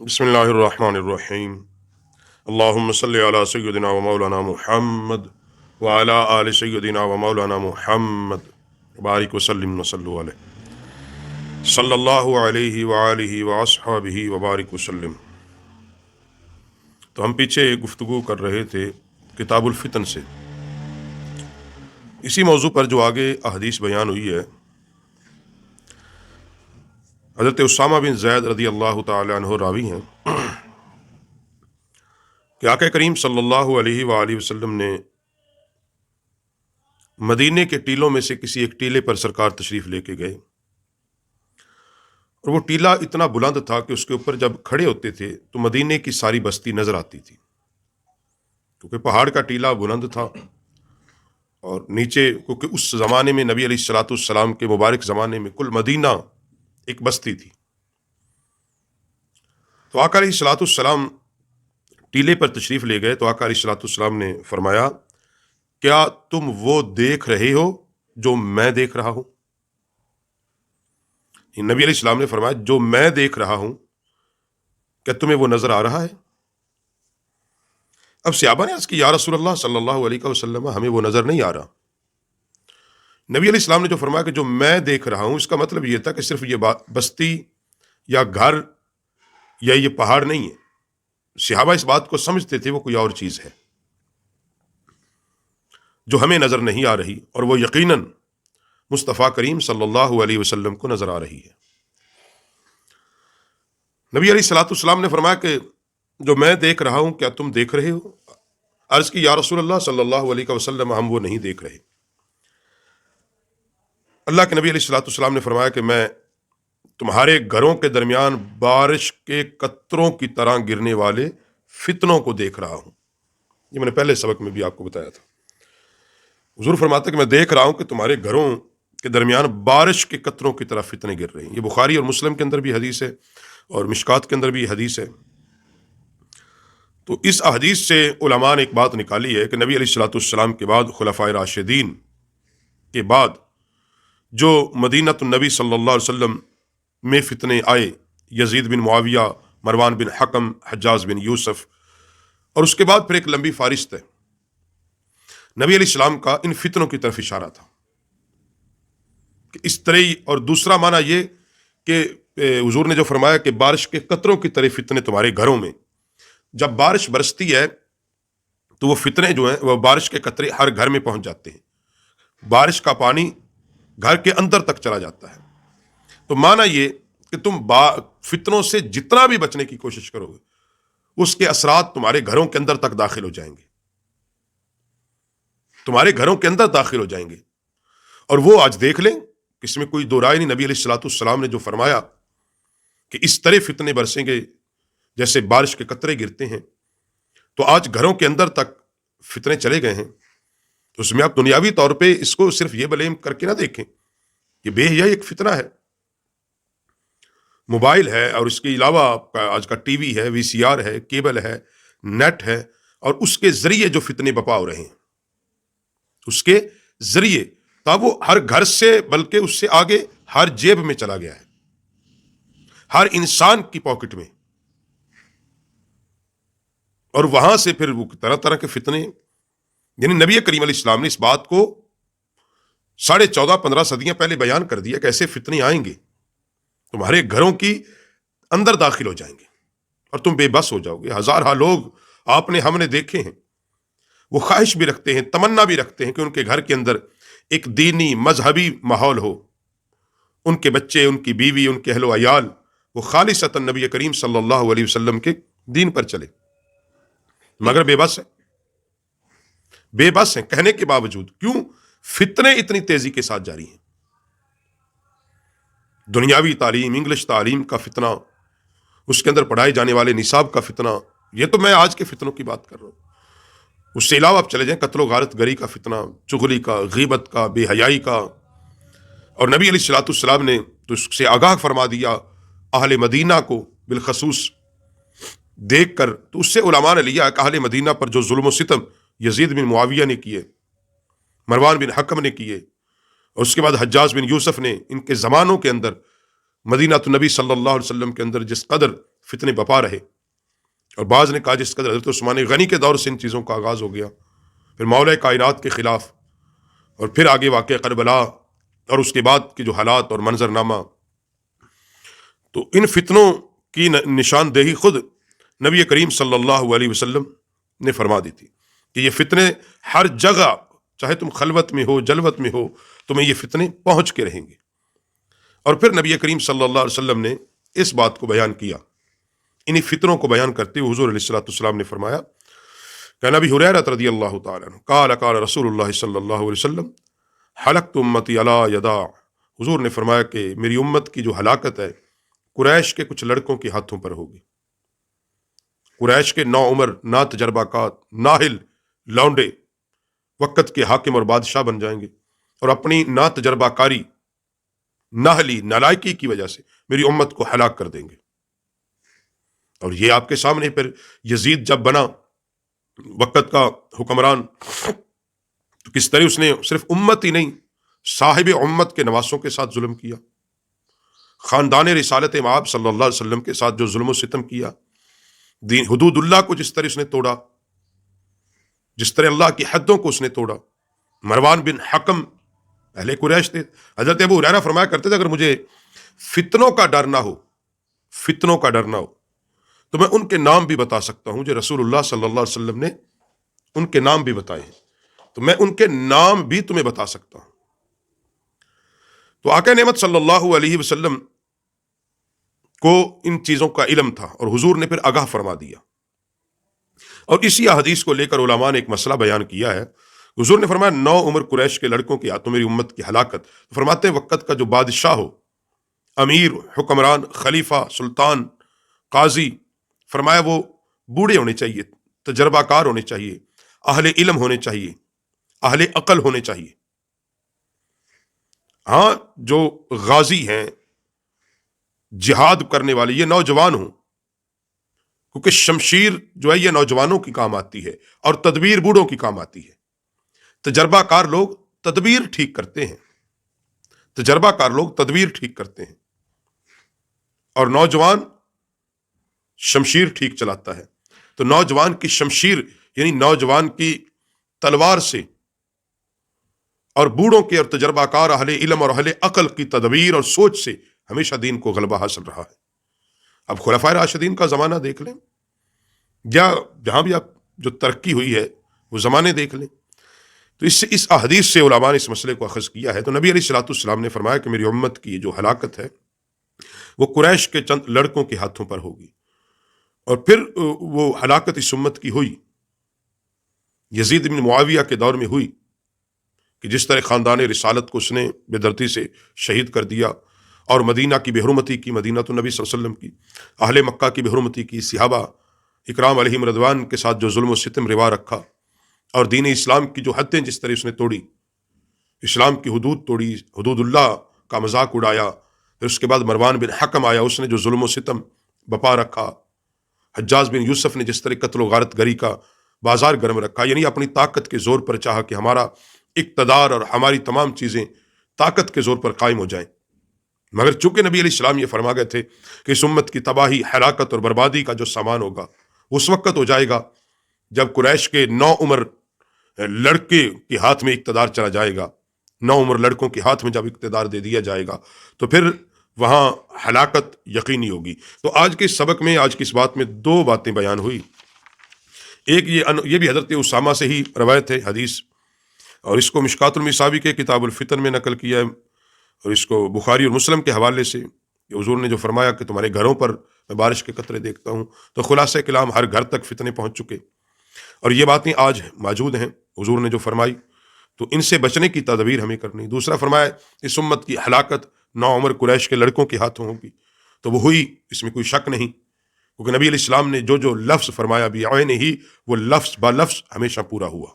بسم اللہ الرحمن الرحیم اللہم صلی علی سیدنا و مولانا محمد وعلی آل سیدنا و مولانا محمد بارک وسلم وصلو علیہ صلی اللہ علیہ وآلہ واصحابہ وبارک وسلم۔ تو ہم پیچھے گفتگو کر رہے تھے کتاب الفتن سے، اسی موضوع پر جو آگے احادیث بیان ہوئی ہے۔ حضرت اسامہ بن زید رضی اللہ تعالی عنہ راوی ہیں کہ آقا کریم صلی اللہ علیہ وآلہ وسلم نے مدینے کے ٹیلوں میں سے کسی ایک ٹیلے پر سرکار تشریف لے کے گئے، اور وہ ٹیلا اتنا بلند تھا کہ اس کے اوپر جب کھڑے ہوتے تھے تو مدینے کی ساری بستی نظر آتی تھی، کیونکہ پہاڑ کا ٹیلا بلند تھا، اور نیچے کیونکہ اس زمانے میں نبی علیہ الصلوۃ والسلام کے مبارک زمانے میں کل مدینہ ایک بستی تھی۔ تو آقا علیہ الصلوۃ والسلام ٹیلے پر تشریف لے گئے تو آقا علیہ الصلوۃ والسلام نے فرمایا، کیا تم وہ دیکھ رہے ہو جو میں دیکھ رہا ہوں؟ نبی علیہ السلام نے فرمایا، جو میں دیکھ رہا ہوں کیا تمہیں وہ نظر آ رہا ہے؟ اب صحابہ نے عرض کی، یا رسول اللہ صلی اللہ علیہ وسلم، ہمیں وہ نظر نہیں آ رہا۔ نبی علیہ السلام نے جو فرمایا کہ جو میں دیکھ رہا ہوں، اس کا مطلب یہ تھا کہ صرف یہ بستی یا گھر یا یہ پہاڑ نہیں ہے۔ صحابہ اس بات کو سمجھتے تھے وہ کوئی اور چیز ہے جو ہمیں نظر نہیں آ رہی، اور وہ یقیناً مصطفیٰ کریم صلی اللہ علیہ وسلم کو نظر آ رہی ہے۔ نبی علیہ الصلوۃ والسلام نے فرمایا کہ جو میں دیکھ رہا ہوں کیا تم دیکھ رہے ہو؟ عرض کی، یا رسول اللہ صلی اللہ علیہ وسلم، ہم وہ نہیں دیکھ رہے۔ اللہ کے نبی علیہ الصلوۃ والسلام نے فرمایا کہ میں تمہارے گھروں کے درمیان بارش کے قطروں کی طرح گرنے والے فتنوں کو دیکھ رہا ہوں۔ یہ میں نے پہلے سبق میں بھی آپ کو بتایا تھا۔ حضور فرماتے کہ میں دیکھ رہا ہوں کہ تمہارے گھروں کے درمیان بارش کے قطروں کی طرح فتنے گر رہے ہیں۔ یہ بخاری اور مسلم کے اندر بھی حدیث ہے، اور مشکات کے اندر بھی حدیث ہے۔ تو اس احادیث سے علماء نے ایک بات نکالی ہے کہ نبی علیہ الصلوۃ والسلام کے بعد خلفائے راشدین کے بعد جو مدینہ النبی صلی اللہ علیہ وسلم میں فتنے آئے، یزید بن معاویہ، مروان بن حکم، حجاج بن یوسف، اور اس کے بعد پھر ایک لمبی فہرست ہے، نبی علیہ السلام کا ان فتنوں کی طرف اشارہ تھا کہ اس طرح۔ اور دوسرا معنی یہ کہ حضور نے جو فرمایا کہ بارش کے قطروں کی طرح فتنے تمہارے گھروں میں، جب بارش برستی ہے تو وہ فتنے جو ہیں وہ بارش کے قطرے ہر گھر میں پہنچ جاتے ہیں، بارش کا پانی گھر کے اندر تک چلا جاتا ہے۔ تو معنی یہ کہ تم فتنوں سے جتنا بھی بچنے کی کوشش کرو گے، اس کے اثرات تمہارے گھروں کے اندر تک داخل ہو جائیں گے، تمہارے گھروں کے اندر داخل ہو جائیں گے۔ اور وہ آج دیکھ لیں کہ اس میں کوئی دو رائے نہیں۔ نبی علیہ الصلوۃ والسلام نے جو فرمایا کہ اس طرح فتنے برسیں گے جیسے بارش کے قطرے گرتے ہیں، تو آج گھروں کے اندر تک فتنے چلے گئے ہیں۔ تو اس میں آپ دنیاوی طور پہ اس کو صرف یہ بلیم کر کے نہ دیکھیں کہ بے حیائی ایک فتنہ ہے، موبائل ہے، اور اس کے علاوہ آپ کا آج کا ٹی وی ہے، وی سی آر ہے، کیبل ہے، نیٹ ہے، اور اس کے ذریعے جو فتنے بپا ہو رہے ہیں، اس کے ذریعے تب وہ ہر گھر سے بلکہ اس سے آگے ہر جیب میں چلا گیا ہے، ہر انسان کی پاکٹ میں، اور وہاں سے پھر وہ طرح طرح کے فتنے۔ یعنی نبی کریم علیہ السلام نے اس بات کو 14.5-15 صدیاں پہلے بیان کر دیا کہ ایسے فتنے آئیں گے، تمہارے گھروں کی اندر داخل ہو جائیں گے اور تم بے بس ہو جاؤ گے۔ ہزارہ لوگ ہم نے دیکھے ہیں، وہ خواہش بھی رکھتے ہیں، تمنا بھی رکھتے ہیں کہ ان کے گھر کے اندر ایک دینی مذہبی ماحول ہو، ان کے بچے، ان کی بیوی، ان کے اہل و عیال وہ خالصتاً نبی کریم صلی اللہ علیہ وسلم کے دین پر چلے، مگر بے بس ہیں کہنے کے باوجود۔ کیوں؟ فتنے اتنی تیزی کے ساتھ جاری ہیں۔ دنیاوی تعلیم، انگلش تعلیم کا فتنہ، اس کے اندر پڑھائے جانے والے نصاب کا فتنہ، یہ تو میں آج کے فتنوں کی بات کر رہا ہوں۔ اس سے علاوہ آپ چلے جائیں قتل و غارت گری کا فتنہ، چغلی کا، غیبت کا، بے حیائی کا۔ اور نبی علیہ الصلوۃ والسلام نے تو اس سے آگاہ فرما دیا اہل مدینہ کو بالخصوص دیکھ کر۔ تو اس سے علماء نے لیا کہ اہل مدینہ پر جو ظلم و ستم یزید بن معاویہ نے کیے، مروان بن حکم نے کیے، اور اس کے بعد حجاج بن یوسف نے، ان کے زمانوں کے اندر مدینہ النبی صلی اللہ علیہ وسلم کے اندر جس قدر فتنے بپا رہے. اور بعض نے کہا جس قدر حضرت عثمان غنی کے دور سے ان چیزوں کا آغاز ہو گیا، پھر مولا کائنات کے خلاف، اور پھر آگے واقع کربلا اور اس کے بعد کے جو حالات اور منظرنامہ. تو ان فتنوں کی نشاندہی خود نبی کریم صلی اللہ علیہ وسلم نے فرما دی تھی کہ یہ فتنے ہر جگہ، چاہے تم خلوت میں ہو جلوت میں ہو، تمہیں یہ فتنے پہنچ کے رہیں گے. اور پھر نبی کریم صلی اللہ علیہ وسلم نے اس بات کو بیان کیا. انہی فتنوں کو بیان کرتے ہوئے حضور علیہ الصلوۃ والسلام نے فرمایا کہ نبی ہریرہ رضی اللہ تعالیٰ عنہ قال قال رسول اللہ صلی اللہ علیہ وسلم حلقت امتی علی یدا. حضور نے فرمایا کہ میری امت کی جو ہلاکت ہے قریش کے کچھ لڑکوں کے ہاتھوں پر ہوگی. قریش کے نو عمر، نا تجربہ کار، ناہل لونڈے وقت کے حاکم اور بادشاہ بن جائیں گے، اور اپنی نا تجربہ کاری، ناہلی، نالائکی کی وجہ سے میری امت کو ہلاک کر دیں گے. اور یہ آپ کے سامنے پھر یزید جب بنا وقت کا حکمران، تو کس طرح اس نے صرف امت ہی نہیں، صاحب امت کے نواسوں کے ساتھ ظلم کیا، خاندان رسالت مآب صلی اللہ علیہ وسلم کے ساتھ جو ظلم و ستم کیا، دین حدود اللہ کو جس طرح اس نے توڑا، جس طرح اللہ کی حدوں کو اس نے توڑا. مروان بن حکم اہل قریش تھے. حضرت ابو ہریرہ فرمایا کرتے تھے اگر مجھے فتنوں کا ڈر نہ ہو تو میں ان کے نام بھی بتا سکتا ہوں جو رسول اللہ صلی اللہ علیہ وسلم نے ان کے نام بھی بتائے ہیں، تو میں ان کے نام بھی تمہیں بتا سکتا ہوں. تو آقا نعمت صلی اللہ علیہ وسلم کو ان چیزوں کا علم تھا اور حضور نے پھر آگاہ فرما دیا. اور اسی حدیث کو لے کر علماء نے ایک مسئلہ بیان کیا ہے. حضور نے فرمایا 9 عمر قریش کے لڑکوں کے ہاتھوں میری امت کی ہلاکت. فرماتے ہیں وقت کا جو بادشاہ ہو، امیر، حکمران، خلیفہ، سلطان، قاضی، فرمایا وہ بوڑھے ہونے چاہیے، تجربہ کار ہونے چاہیے، اہل علم ہونے چاہیے، اہل عقل ہونے چاہیے. ہاں جو غازی ہیں، جہاد کرنے والے، یہ نوجوان ہوں، کیونکہ شمشیر جو ہے یہ نوجوانوں کی کام آتی ہے اور تدبیر بوڑھوں کی کام آتی ہے. تجربہ کار لوگ تدبیر ٹھیک کرتے ہیں، اور نوجوان شمشیر ٹھیک چلاتا ہے. تو نوجوان کی شمشیر یعنی نوجوان کی تلوار سے، اور بوڑھوں کے اور تجربہ کار اہل علم اور اہل عقل کی تدبیر اور سوچ سے ہمیشہ دین کو غلبہ حاصل رہا ہے. اب خلفائے راشدین کا زمانہ دیکھ لیں، یا جہاں بھی آپ جو ترقی ہوئی ہے وہ زمانے دیکھ لیں، تو اس احادیث سے علماء نے اس مسئلے کو اخذ کیا ہے. تو نبی علیہ الصلوۃ والسلام نے فرمایا کہ میری امت کی جو ہلاکت ہے وہ قریش کے چند لڑکوں کے ہاتھوں پر ہوگی. اور پھر وہ ہلاکت اس امت کی ہوئی یزید بن معاویہ کے دور میں ہوئی کہ جس طرح خاندان رسالت کو اس نے بے دردی سے شہید کر دیا، اور مدینہ کی بے حرمتی کی، مدینہ تو نبی صلی اللہ علیہ وسلم کی، اہل مکہ کی بے حرمتی کی، صحابہ اکرام علیہم رضوان کے ساتھ جو ظلم و ستم روا رکھا، اور دین اسلام کی جو حدیں جس طرح اس نے توڑی، اسلام کی حدود توڑی، حدود اللہ کا مذاق اڑایا. پھر اس کے بعد مروان بن حکم آیا، اس نے جو ظلم و ستم بپا رکھا. حجاج بن یوسف نے جس طرح قتل و غارت گری کا بازار گرم رکھا، یعنی اپنی طاقت کے زور پر چاہا کہ ہمارا اقتدار اور ہماری تمام چیزیں طاقت کے زور پر قائم ہو جائیں. مگر چونکہ نبی علیہ السلام یہ فرما گئے تھے کہ اس امت کی تباہی، ہلاکت اور بربادی کا جو سامان ہوگا اس وقت ہو جائے گا جب قریش کے 9 عمر لڑکے کے ہاتھ میں اقتدار چلا جائے گا، 9 عمر لڑکوں کے ہاتھ میں جب اقتدار دے دیا جائے گا تو پھر وہاں ہلاکت یقینی ہوگی. تو آج کے اس سبق میں، آج کی اس بات میں 2 باتیں بیان ہوئی. ایک یہ بھی حضرت اسامہ سے ہی روایت ہے حدیث، اور اس کو مشکات المصابیح کے کتاب الفتن میں نقل کیا ہے، اور اس کو بخاری اور مسلم کے حوالے سے کہ حضور نے جو فرمایا کہ تمہارے گھروں پر میں بارش کے قطرے دیکھتا ہوں. تو خلاصہ کلام ہر گھر تک فتنے پہنچ چکے، اور یہ باتیں آج موجود ہیں حضور نے جو فرمائی، تو ان سے بچنے کی تدبیر ہمیں کرنی. دوسرا فرمایا اس امت کی ہلاکت 9 عمر قریش کے لڑکوں کے ہاتھوں ہوگی، تو وہ ہوئی، اس میں کوئی شک نہیں، کیونکہ نبی علیہ السلام نے جو لفظ فرمایا بعینہ ہی، وہ لفظ با لفظ ہمیشہ پورا ہوا.